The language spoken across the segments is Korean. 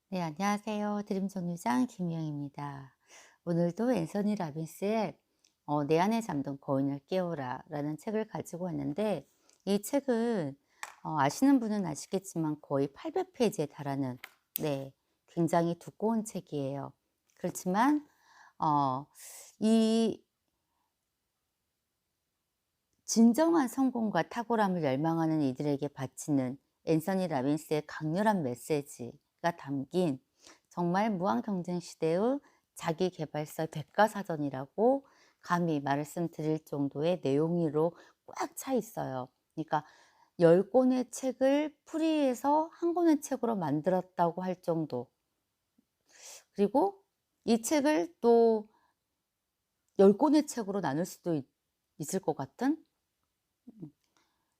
네, 안녕하세요. 드림 정류장 김미영입니다. 오늘도 앤서니 라빈스의 내 안에 잠든 거인을 깨워라 라는 책을 가지고 왔는데, 이 책은 아시는 분은 아시겠지만 거의 800페이지에 달하는, 네, 굉장히 두꺼운 책이에요. 그렇지만 어, 이 진정한 성공과 탁월함을 열망하는 이들에게 바치는 앤서니 라빈스의 강렬한 메시지가 담긴, 정말 무한 경쟁 시대의 자기 계발서 백과사전이라고 감히 말씀드릴 정도의 내용으로 꽉 차 있어요. 그러니까 10권의 책을 풀이해서 한 권의 책으로 만들었다고 할 정도. 그리고 이 책을 또 10권의 책으로 나눌 수도 있을 것 같은,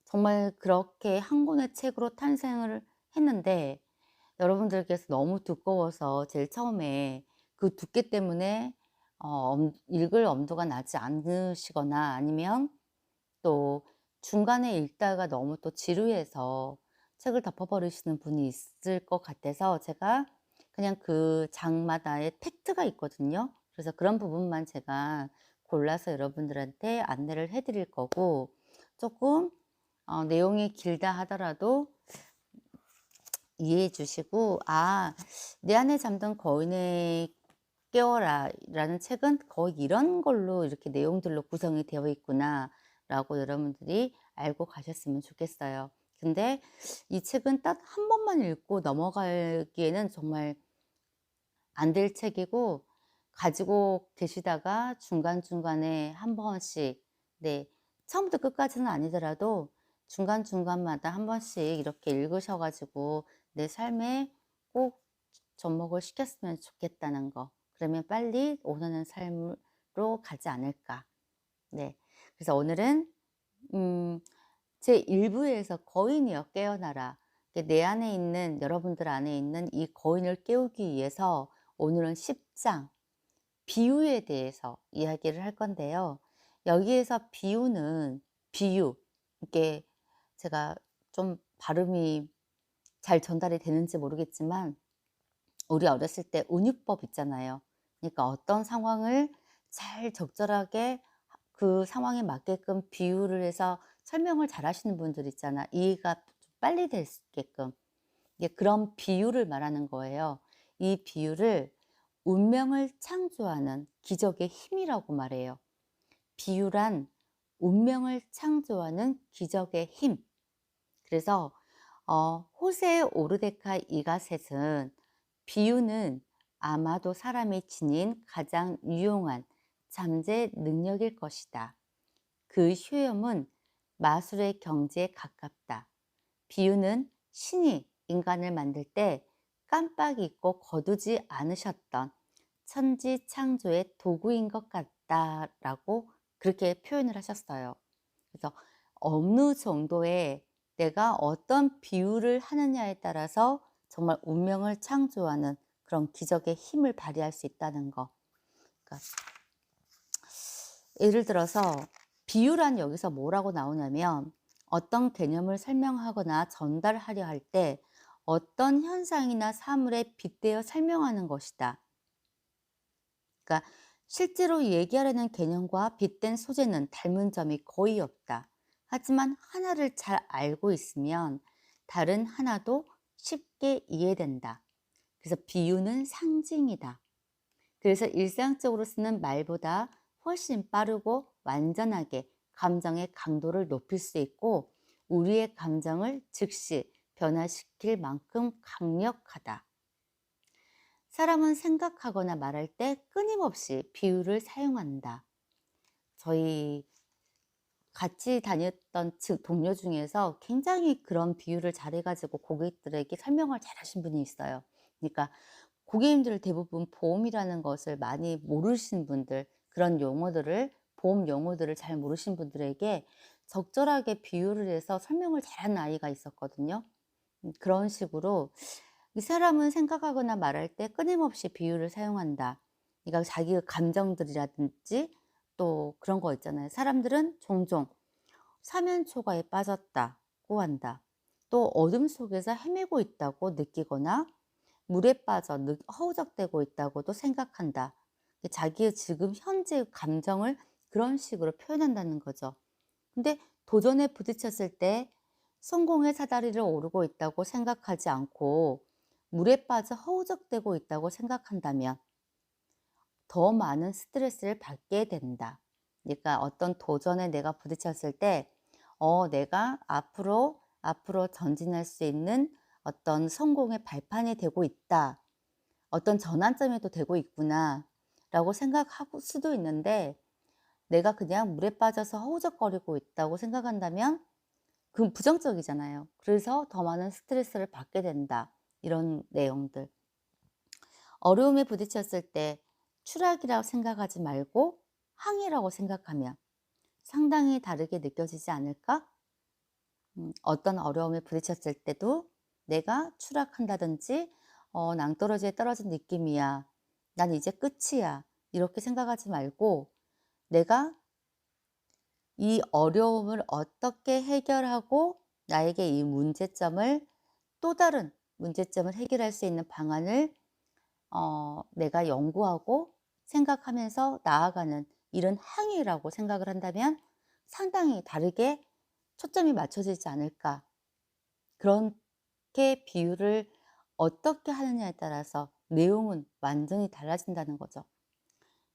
정말 그렇게 한 권의 책으로 탄생을 했는데, 여러분들께서 너무 두꺼워서 제일 처음에 그 두께 때문에 읽을 엄두가 나지 않으시거나, 아니면 또 중간에 읽다가 너무 또 지루해서 책을 덮어버리시는 분이 있을 것 같아서, 제가 그냥 그 장마다의 팩트가 있거든요. 그래서 그런 부분만 제가 골라서 여러분들한테 안내를 해드릴 거고, 조금 내용이 길다 하더라도 이해해 주시고, 내 안에 잠든 거인을 깨워라 라는 책은 거의 이런 걸로, 이렇게 내용들로 구성이 되어 있구나 라고 여러분들이 알고 가셨으면 좋겠어요. 근데 이 책은 딱 한 번만 읽고 넘어가기에는 정말 안 될 책이고, 가지고 계시다가 중간중간에 한 번씩, 네, 처음부터 끝까지는 아니더라도 중간중간마다 한 번씩 이렇게 읽으셔 가지고 내 삶에 꼭 접목을 시켰으면 좋겠다는 거. 그러면 빨리 원하는 삶으로 가지 않을까. 네. 그래서 오늘은 음 제 1부에서 거인이여 깨어나라. 내 안에 있는, 여러분들 안에 있는 이 거인을 깨우기 위해서 오늘은 10장 비유에 대해서 이야기를 할 건데요. 여기에서 비유는, 비유, 이게 제가 좀 발음이 잘 전달이 되는지 모르겠지만, 우리 어렸을 때 운유법 있잖아요. 그러니까 어떤 상황을 잘 적절하게 그 상황에 맞게끔 비유를 해서 설명을 잘 하시는 분들 있잖아. 이해가 좀 빨리 될 수 있게끔. 이게 그런 비유를 말하는 거예요. 이 비유를 운명을 창조하는 기적의 힘이라고 말해요. 비유란 운명을 창조하는 기적의 힘. 그래서 호세 오르데카 이가셋은 비유는 아마도 사람이 지닌 가장 유용한 잠재 능력일 것이다. 그 효용은 마술의 경지에 가깝다. 비유는 신이 인간을 만들 때 깜빡 잊고 거두지 않으셨던 천지 창조의 도구인 것 같다라고 그렇게 표현을 하셨어요. 그래서 어느 정도의, 내가 어떤 비유를 하느냐에 따라서 정말 운명을 창조하는 그런 기적의 힘을 발휘할 수 있다는 거. 그러니까 예를 들어서 비유란 여기서 뭐라고 나오냐면, 어떤 개념을 설명하거나 전달하려 할 때 어떤 현상이나 사물에 빗대어 설명하는 것이다. 그러니까 실제로 얘기하려는 개념과 빗댄 소재는 닮은 점이 거의 없다. 하지만 하나를 잘 알고 있으면 다른 하나도 쉽게 이해된다. 그래서 비유는 상징이다. 그래서 일상적으로 쓰는 말보다 훨씬 빠르고 완전하게 감정의 강도를 높일 수 있고, 우리의 감정을 즉시 변화시킬 만큼 강력하다. 사람은 생각하거나 말할 때 끊임없이 비유를 사용한다. 저희 같이 다녔던 동료 중에서 굉장히 그런 비유를 잘해가지고 고객들에게 설명을 잘하신 분이 있어요. 그러니까 고객님들 대부분 보험이라는 것을 많이 모르신 분들, 그런 용어들을, 보험 용어들을 잘 모르신 분들에게 적절하게 비유를 해서 설명을 잘하는 아이가 있었거든요. 그런 식으로 이 사람은 생각하거나 말할 때 끊임없이 비유를 사용한다. 그러니까 자기의 감정들이라든지 또 그런 거 있잖아요. 사람들은 종종 사면초가에 빠졌다고 한다. 또 어둠 속에서 헤매고 있다고 느끼거나, 물에 빠져 허우적대고 있다고도 생각한다. 자기의 지금 현재의 감정을 그런 식으로 표현한다는 거죠. 근데 도전에 부딪혔을 때 성공의 사다리를 오르고 있다고 생각하지 않고 물에 빠져 허우적대고 있다고 생각한다면 더 많은 스트레스를 받게 된다. 그러니까 어떤 도전에 내가 부딪혔을 때, 내가 앞으로 전진할 수 있는 어떤 성공의 발판이 되고 있다. 어떤 전환점이 또 되고 있구나. 라고 생각할 수도 있는데, 내가 그냥 물에 빠져서 허우적거리고 있다고 생각한다면, 그건 부정적이잖아요. 그래서 더 많은 스트레스를 받게 된다. 이런 내용들. 어려움에 부딪혔을 때 추락이라고 생각하지 말고 항해라고 생각하면 상당히 다르게 느껴지지 않을까? 어떤 어려움에 부딪혔을 때도 내가 추락한다든지 낭떠러지에 떨어진 느낌이야. 난 이제 끝이야. 이렇게 생각하지 말고 내가 이 어려움을 어떻게 해결하고 나에게 이 문제점을 또 다른 문제점을 해결할 수 있는 방안을 내가 연구하고 생각하면서 나아가는 이런 항해라고 생각을 한다면 상당히 다르게 초점이 맞춰지지 않을까. 그렇게 비유를 어떻게 하느냐에 따라서 내용은 완전히 달라진다는 거죠.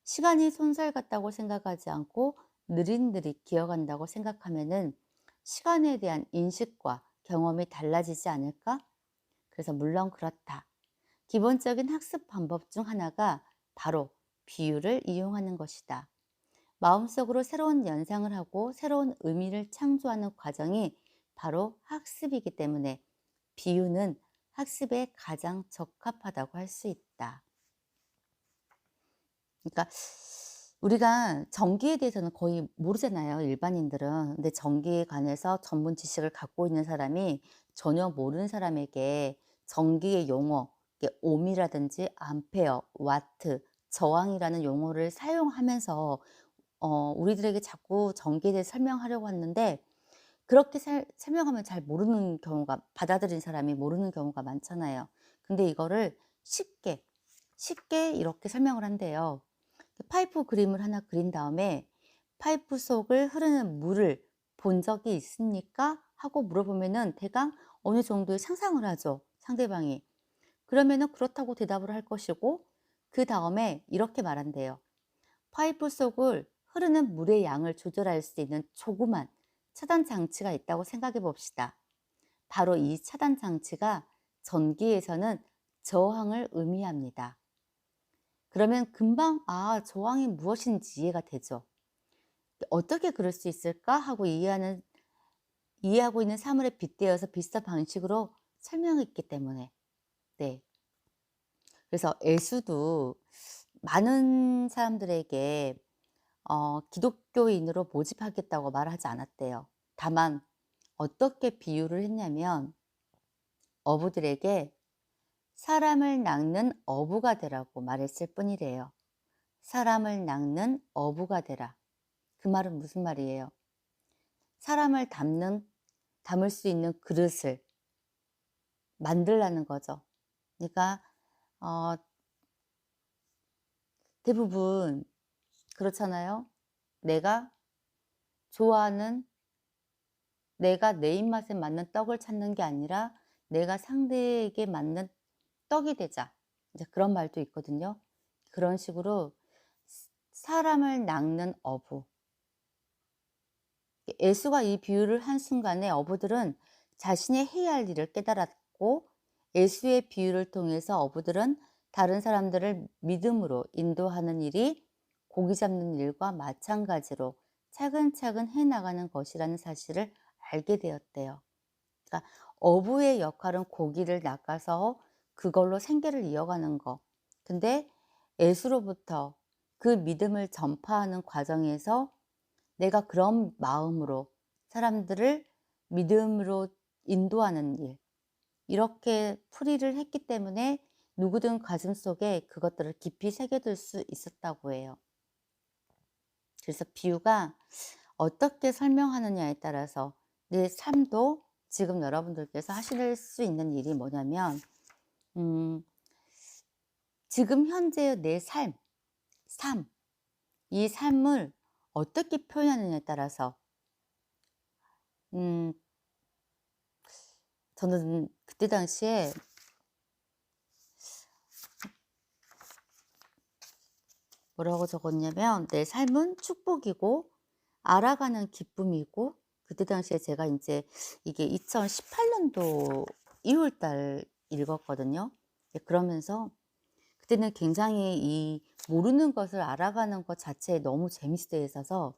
시간이 손살 같다고 생각하지 않고 느릿느릿 기어간다고 생각하면은 시간에 대한 인식과 경험이 달라지지 않을까? 그래서 물론 그렇다. 기본적인 학습 방법 중 하나가 바로 비유를 이용하는 것이다. 마음속으로 새로운 연상을 하고 새로운 의미를 창조하는 과정이 바로 학습이기 때문에 비유는 학습에 가장 적합하다고 할 수 있다. 그러니까 우리가 전기에 대해서는 거의 모르잖아요, 일반인들은. 근데 전기에 관해서 전문 지식을 갖고 있는 사람이 전혀 모르는 사람에게 전기의 용어, 이게 옴이라든지 암페어, 와트, 저항이라는 용어를 사용하면서 우리들에게 자꾸 전기에 대해 설명하려고 하는데 그렇게 설명하면 잘 모르는 경우가 받아들인 사람이 모르는 경우가 많잖아요. 근데 이거를 쉽게 이렇게 설명을 한대요. 파이프 그림을 하나 그린 다음에 파이프 속을 흐르는 물을 본 적이 있습니까? 하고 물어보면은 대강 어느 정도의 상상을 하죠, 상대방이. 그러면은 그렇다고 대답을 할 것이고 그 다음에 이렇게 말한대요. 파이프 속을 흐르는 물의 양을 조절할 수 있는 조그만 차단 장치가 있다고 생각해 봅시다. 바로 이 차단 장치가 전기에서는 저항을 의미합니다. 그러면 금방 저항이 무엇인지 이해가 되죠. 어떻게 그럴 수 있을까 하고 이해하고 있는 사물에 빗대어서 비슷한 방식으로 설명했기 때문에. 네. 그래서 예수도 많은 사람들에게 기독교인으로 모집하겠다고 말하지 않았대요. 다만 어떻게 비유를 했냐면 어부들에게 사람을 낚는 어부가 되라고 말했을 뿐이래요. 사람을 낚는 어부가 되라. 그 말은 무슨 말이에요? 사람을 담을 수 있는 그릇을 만들라는 거죠. 그러니까 어, 대부분 그렇잖아요. 내가 좋아하는 내가 내 입맛에 맞는 떡을 찾는 게 아니라 내가 상대에게 맞는 떡이 되자. 이제 그런 말도 있거든요. 그런 식으로 사람을 낚는 어부. 예수가 이 비유를 한 순간에 어부들은 자신이 해야 할 일을 깨달았고 예수의 비유를 통해서 어부들은 다른 사람들을 믿음으로 인도하는 일이 고기 잡는 일과 마찬가지로 차근차근 해나가는 것이라는 사실을 알게 되었대요. 그러니까 어부의 역할은 고기를 낚아서 그걸로 생계를 이어가는 거. 근데 예수로부터 그 믿음을 전파하는 과정에서 내가 그런 마음으로 사람들을 믿음으로 인도하는 일, 이렇게 풀이를 했기 때문에 누구든 가슴속에 그것들을 깊이 새겨둘 수 있었다고 해요. 그래서 비유가 어떻게 설명하느냐에 따라서 내 삶도 지금 여러분들께서 하실 수 있는 일이 뭐냐면 지금 현재의 내 삶, 이 삶을 어떻게 표현하느냐에 따라서 음 저는 그때 당시에 뭐라고 적었냐면 "내 삶은 축복이고 알아가는 기쁨이고." 그때 당시에 제가 인제 이게 2018 년도 2월 달 읽었거든요. 예, 그러면서 그때는 굉장히 이 모르는 것을 알아가는 것 자체에 너무 재밌어 있어서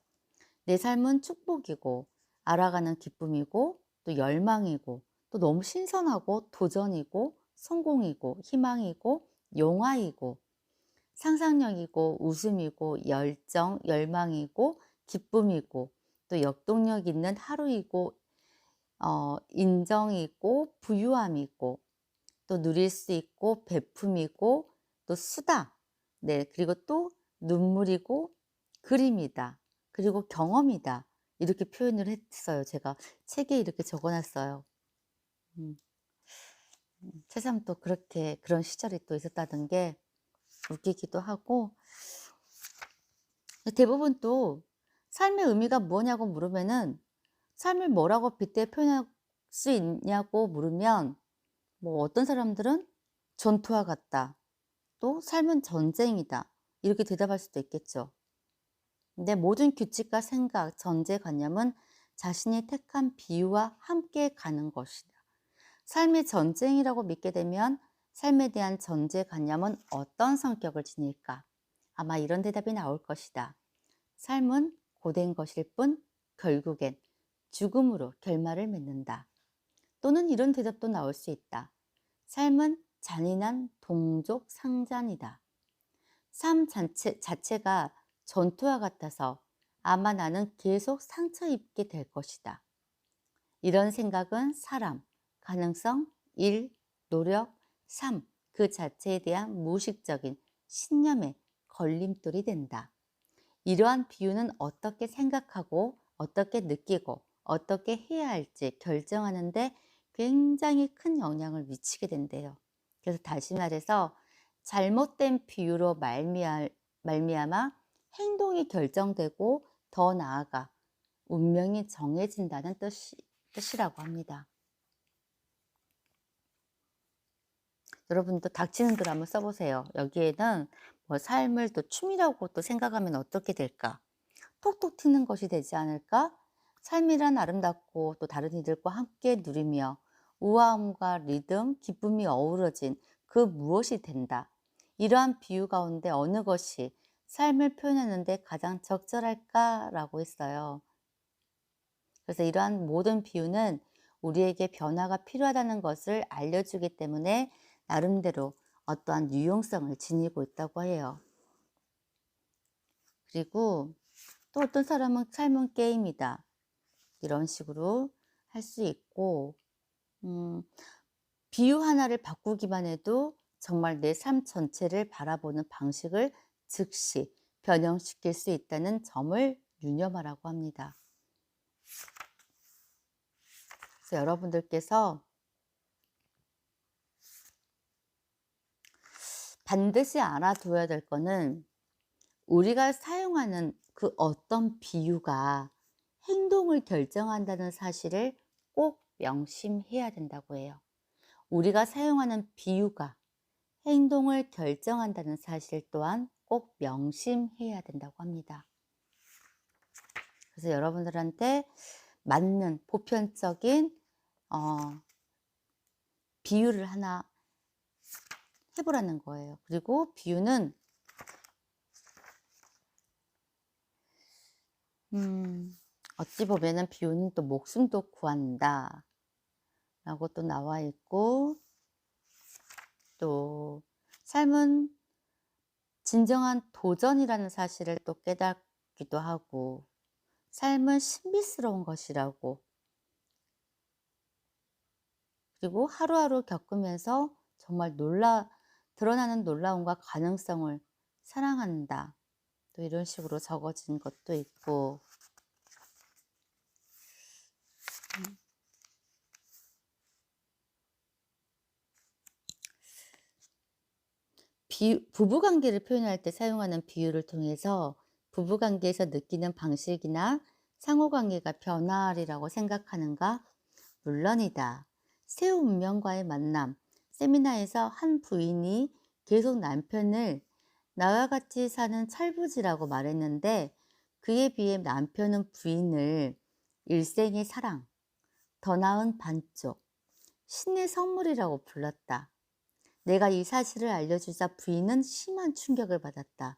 내 삶은 축복이고 알아가는 기쁨이고 또 열망이고 또 너무 신선하고 도전이고 성공이고 희망이고 용화이고 상상력이고 웃음이고 열정, 열망이고 기쁨이고 또 역동력 있는 하루이고 인정이고 부유함이고 또 누릴 수 있고 베품이고 또 수다. 네. 그리고 또 눈물이고 그림이다. 그리고 경험이다. 이렇게 표현을 했어요. 제가 책에 이렇게 적어 놨어요. 음. 새삼 또 그렇게 그런 시절이 또 있었다는 게 웃기기도 하고 대부분 또 삶의 의미가 무엇냐고 물으면은 삶을 뭐라고 빗대 표현할 수 있냐고 물으면 뭐 어떤 사람들은 "전투와 같다." 또 "삶은 전쟁이다." 이렇게 대답할 수도 있겠죠. 근데 모든 규칙과 생각, 전제관념은 자신이 택한 비유와 함께 가는 것이다. 삶의 전쟁이라고 믿게 되면 삶에 대한 전제관념은 어떤 성격을 지닐까? 아마 이런 대답이 나올 것이다. 삶은 고된 것일 뿐 결국엔 죽음으로 결말을 맺는다. 또는 이런 대답도 나올 수 있다. 삶은 잔인한 동족 상잔이다. 삶 자체가 전투와 같아서 아마 나는 계속 상처 입게 될 것이다. 이런 생각은 사람, 가능성, 일, 노력, 삶, 그 자체에 대한 무의식적인 신념의 걸림돌이 된다. 이러한 비유는 어떻게 생각하고 어떻게 느끼고 어떻게 해야 할지 결정하는데 굉장히 큰 영향을 미치게 된대요. 그래서 다시 말해서 잘못된 비유로 말미암아 행동이 결정되고 더 나아가 운명이 정해진다는 뜻이라고 합니다. 여러분도 닥치는 대로 한번 써보세요. 여기에는 뭐 삶을 또 춤이라고 또 생각하면 어떻게 될까? 톡톡 튀는 것이 되지 않을까? 삶이란 아름답고 또 다른 이들과 함께 누리며 우아함과 리듬, 기쁨이 어우러진 그 무엇이 된다. 이러한 비유 가운데 어느 것이 삶을 표현하는데 가장 적절할까라고 했어요. 그래서 이러한 모든 비유는 우리에게 변화가 필요하다는 것을 알려주기 때문에 나름대로 어떠한 유용성을 지니고 있다고 해요. 그리고 또 어떤 사람은 삶은 게임이다. 이런 식으로 할 수 있고, 음, 비유 하나를 바꾸기만 해도 정말 내 삶 전체를 바라보는 방식을 즉시 변형시킬 수 있다는 점을 유념하라고 합니다. 그래서 여러분들께서 반드시 알아둬야 될 거는 우리가 사용하는 그 어떤 비유가 행동을 결정한다는 사실을 꼭 명심해야 된다고 해요. 우리가 사용하는 비유가 행동을 결정한다는 사실 또한 꼭 명심해야 된다고 합니다. 그래서 여러분들한테 맞는 보편적인 어, 비유를 하나 해보라는 거예요. 그리고 비유는 어찌 보면은 비유는 또 목숨도 구한다 라고 또 나와 있고, 또 삶은 진정한 도전이라는 사실을 또 깨닫기도 하고, 삶은 신비스러운 것이라고, 그리고 하루하루 겪으면서 정말 드러나는 놀라움과 가능성을 사랑한다. 또 이런 식으로 적어진 것도 있고, 부부관계를 표현할 때 사용하는 비유를 통해서 부부관계에서 느끼는 방식이나 상호관계가 변화하리라고 생각하는가? 물론이다. 새 운명과의 만남. 세미나에서 한 부인이 계속 남편을 나와 같이 사는 철부지라고 말했는데, 그에 비해 남편은 부인을 일생의 사랑, 더 나은 반쪽, 신의 선물이라고 불렀다. 내가 이 사실을 알려주자 부인은 심한 충격을 받았다.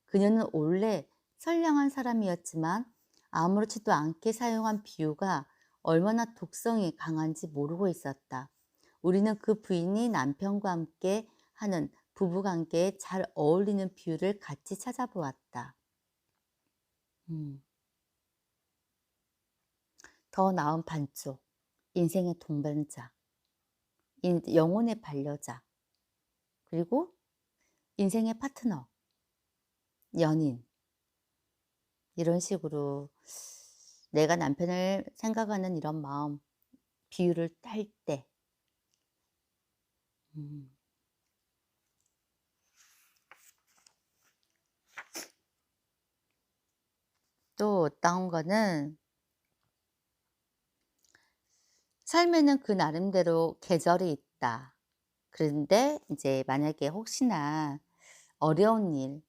그녀는 원래 선량한 사람이었지만 아무렇지도 않게 사용한 비유가 얼마나 독성이 강한지 모르고 있었다. 우리는 그 부인이 남편과 함께 하는 부부관계에 잘 어울리는 비유를 같이 찾아보았다. 더 나은 반쪽, 인생의 동반자, 영혼의 반려자, 그리고 인생의 파트너, 연인. 이런 식으로 내가 남편을 생각하는 이런 마음, 비유를 할 때, 또 어떤 거는 삶에는 그 나름대로 계절이 있다. 그런데 이제 만약에 혹시나 어려운 일,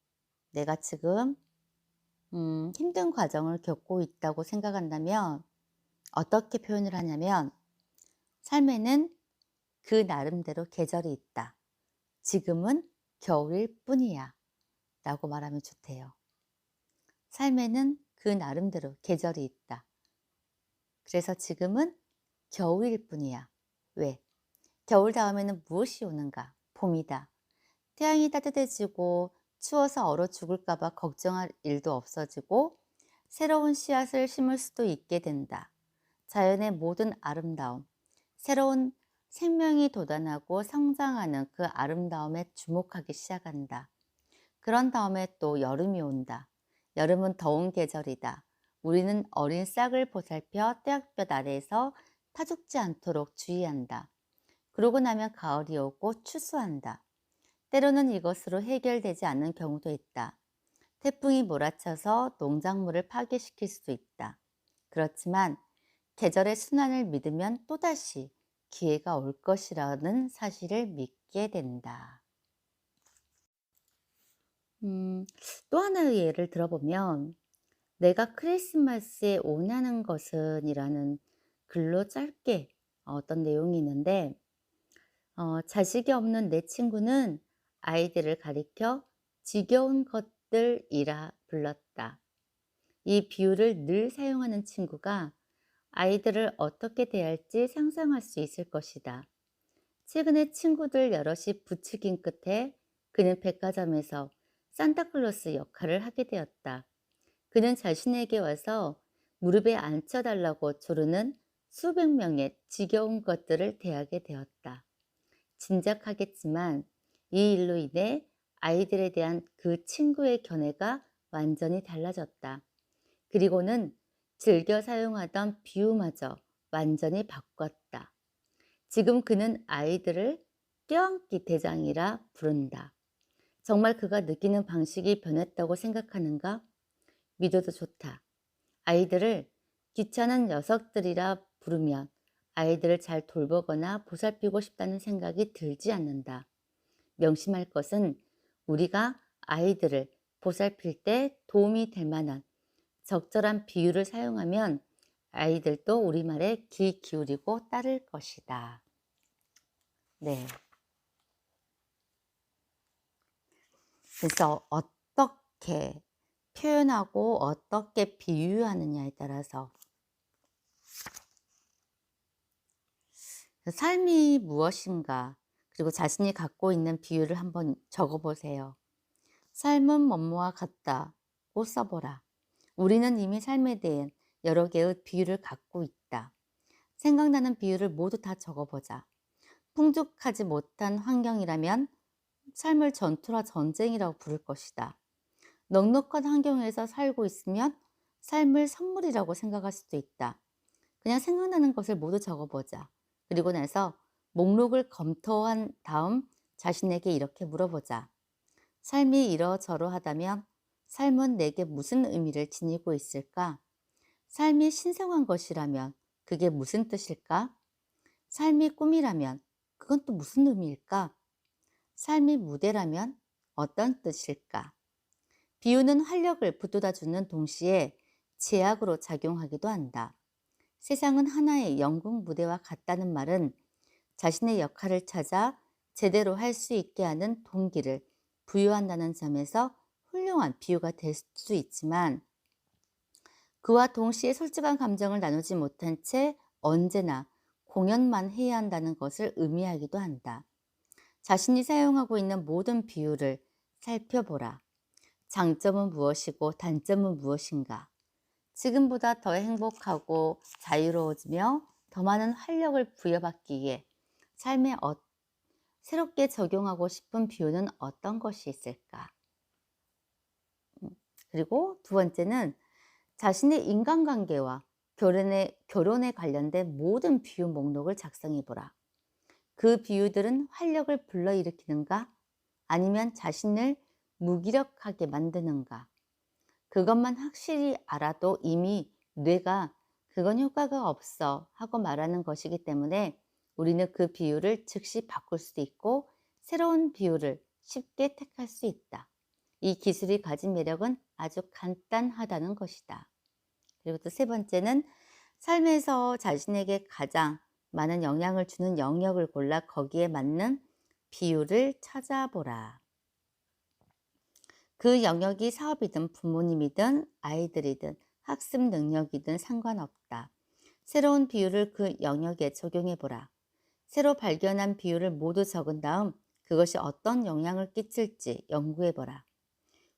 내가 지금 힘든 과정을 겪고 있다고 생각한다면 어떻게 표현을 하냐면, 삶에는 그 나름대로 계절이 있다. 지금은 겨울일 뿐이야. 라고 말하면 좋대요. 삶에는 그 나름대로 계절이 있다. 그래서 지금은 겨울일 뿐이야. 왜? 겨울 다음에는 무엇이 오는가? 봄이다. 태양이 따뜻해지고 추워서 얼어 죽을까 봐 걱정할 일도 없어지고 새로운 씨앗을 심을 수도 있게 된다. 자연의 모든 아름다움, 새로운 생명이 돋아나고 성장하는 그 아름다움에 주목하기 시작한다. 그런 다음에 또 여름이 온다. 여름은 더운 계절이다. 우리는 어린 싹을 보살펴 떼약볕 아래에서 타 죽지 않도록 주의한다. 그러고 나면 가을이 오고 추수한다. 때로는 이것으로 해결되지 않는 경우도 있다. 태풍이 몰아쳐서 농작물을 파괴시킬 수도 있다. 그렇지만 계절의 순환을 믿으면 또다시 기회가 올 것이라는 사실을 믿게 된다. 또 하나의 예를 들어보면, 내가 크리스마스에 원하는 것은 이라는 글로 짧게 어떤 내용이 있는데, 자식이 없는 내 친구는 아이들을 가리켜 지겨운 것들이라 불렀다. 이 비유를 늘 사용하는 친구가 아이들을 어떻게 대할지 상상할 수 있을 것이다. 최근에 친구들 여럿이 부추긴 끝에 그는 백화점에서 산타클로스 역할을 하게 되었다. 그는 자신에게 와서 무릎에 앉혀달라고 조르는 수백 명의 지겨운 것들을 대하게 되었다. 짐작하겠지만 이 일로 인해 아이들에 대한 그 친구의 견해가 완전히 달라졌다. 그리고는 즐겨 사용하던 비유마저 완전히 바꿨다. 지금 그는 아이들을 껴안기 대장이라 부른다. 정말 그가 느끼는 방식이 변했다고 생각하는가? 믿어도 좋다. 아이들을 귀찮은 녀석들이라 부르면 아이들을 잘 돌보거나 보살피고 싶다는 생각이 들지 않는다. 명심할 것은 우리가 아이들을 보살필 때 도움이 될 만한 적절한 비유를 사용하면 아이들도 우리말에 귀 기울이고 따를 것이다. 네. 그래서 어떻게 표현하고 어떻게 비유하느냐에 따라서 삶이 무엇인가, 그리고 자신이 갖고 있는 비유를 한번 적어보세요. 삶은 뭐뭐와 같다고 써보라. 우리는 이미 삶에 대한 여러 개의 비유를 갖고 있다. 생각나는 비유를 모두 다 적어보자. 풍족하지 못한 환경이라면 삶을 전투라 전쟁이라고 부를 것이다. 넉넉한 환경에서 살고 있으면 삶을 선물이라고 생각할 수도 있다. 그냥 생각나는 것을 모두 적어보자. 그리고 나서 목록을 검토한 다음 자신에게 이렇게 물어보자. 삶이 이러저러하다면 삶은 내게 무슨 의미를 지니고 있을까? 삶이 신성한 것이라면 그게 무슨 뜻일까? 삶이 꿈이라면 그건 또 무슨 의미일까? 삶이 무대라면 어떤 뜻일까? 비유는 활력을 북돋아주는 동시에 제약으로 작용하기도 한다. 세상은 하나의 연극 무대와 같다는 말은 자신의 역할을 찾아 제대로 할 수 있게 하는 동기를 부여한다는 점에서 훌륭한 비유가 될 수 있지만, 그와 동시에 솔직한 감정을 나누지 못한 채 언제나 공연만 해야 한다는 것을 의미하기도 한다. 자신이 사용하고 있는 모든 비유를 살펴보라. 장점은 무엇이고 단점은 무엇인가? 지금보다 더 행복하고 자유로워지며 더 많은 활력을 부여받기 위해 삶에 새롭게 적용하고 싶은 비유는 어떤 것이 있을까? 그리고 두 번째는 자신의 인간관계와 결혼에 관련된 모든 비유 목록을 작성해 보라. 그 비유들은 활력을 불러일으키는가? 아니면 자신을 무기력하게 만드는가? 그것만 확실히 알아도 이미 뇌가 그건 효과가 없어 하고 말하는 것이기 때문에 우리는 그 비유를 즉시 바꿀 수 있고 새로운 비유를 쉽게 택할 수 있다. 이 기술이 가진 매력은 아주 간단하다는 것이다. 그리고 또 세 번째는 삶에서 자신에게 가장 많은 영향을 주는 영역을 골라 거기에 맞는 비유를 찾아보라. 그 영역이 사업이든 부모님이든 아이들이든 학습 능력이든 상관없다. 새로운 비유를 그 영역에 적용해 보라. 새로 발견한 비유를 모두 적은 다음 그것이 어떤 영향을 끼칠지 연구해 보라.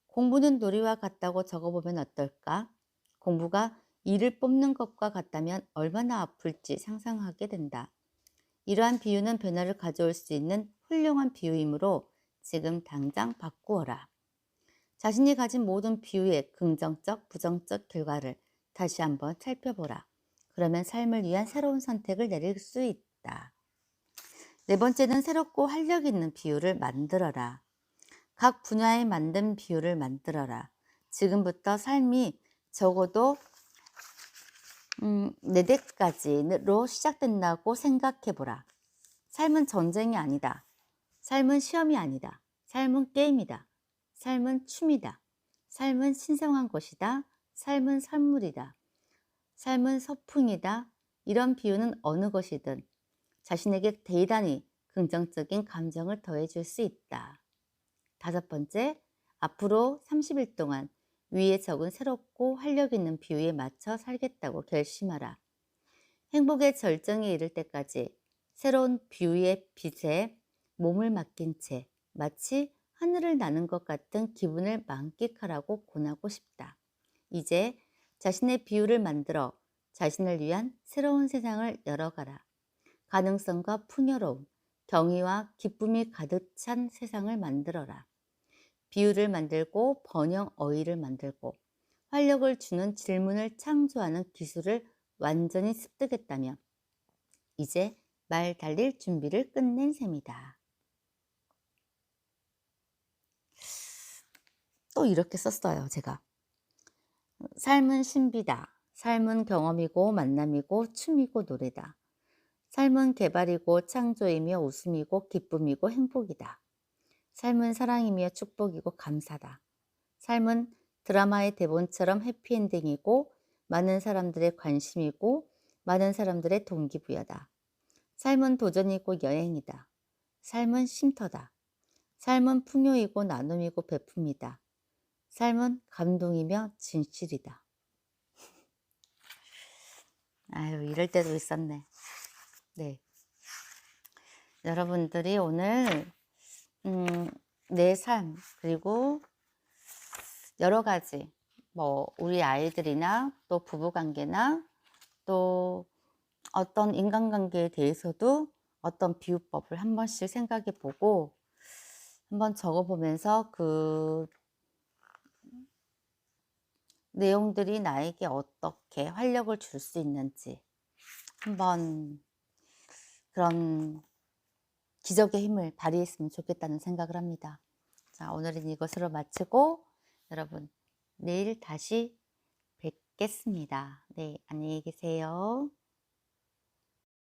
공부는 놀이와 같다고 적어보면 어떨까? 공부가 이를 뽑는 것과 같다면 얼마나 아플지 상상하게 된다. 이러한 비유는 변화를 가져올 수 있는 훌륭한 비유이므로 지금 당장 바꾸어라. 자신이 가진 모든 비유의 긍정적, 부정적 결과를 다시 한번 살펴보라. 그러면 삶을 위한 새로운 선택을 내릴 수 있다. 네 번째는 새롭고 활력 있는 비유를 만들어라. 각 분야에 맞는 비유를 만들어라. 지금부터 삶이 적어도 4대까지로 시작된다고 생각해보라. 삶은 전쟁이 아니다. 삶은 시험이 아니다. 삶은 게임이다. 삶은 춤이다. 삶은 신성한 것이다. 삶은 선물이다. 삶은 서풍이다. 이런 비유는 어느 것이든 자신에게 대단히 긍정적인 감정을 더해줄 수 있다. 다섯 번째, 앞으로 30일 동안 위에 적은 새롭고 활력 있는 비유에 맞춰 살겠다고 결심하라. 행복의 절정에 이를 때까지 새로운 비유의 빛에 몸을 맡긴 채 마치 하늘을 나는 것 같은 기분을 만끽하라고 권하고 싶다. 이제 자신의 비유를 만들어 자신을 위한 새로운 세상을 열어가라. 가능성과 풍요로움, 경의와 기쁨이 가득 찬 세상을 만들어라. 비유를 만들고 번역 어휘를 만들고 활력을 주는 질문을 창조하는 기술을 완전히 습득했다면 이제 말 달릴 준비를 끝낸 셈이다. 또 이렇게 썼어요, 제가. 삶은 신비다. 삶은 경험이고 만남이고 춤이고 노래다. 삶은 개발이고 창조이며 웃음이고 기쁨이고 행복이다. 삶은 사랑이며 축복이고 감사다. 삶은 드라마의 대본처럼 해피엔딩이고 많은 사람들의 관심이고 많은 사람들의 동기부여다. 삶은 도전이고 여행이다. 삶은 쉼터다. 삶은 풍요이고 나눔이고 베품이다. 삶은 감동이며 진실이다. 아유, 이럴 때도 있었네. 네. 여러분들이 오늘 내 삶, 그리고 여러 가지 우리 아이들이나 또 부부관계나 또 어떤 인간관계에 대해서도 어떤 비유법을 한 번씩 생각해 보고 한번 적어보면서 그 내용들이 나에게 어떻게 활력을 줄 수 있는지 한번 그런 기적의 힘을 발휘했으면 좋겠다는 생각을 합니다. 자, 오늘은 이것으로 마치고 여러분 내일 다시 뵙겠습니다. 네, 안녕히 계세요.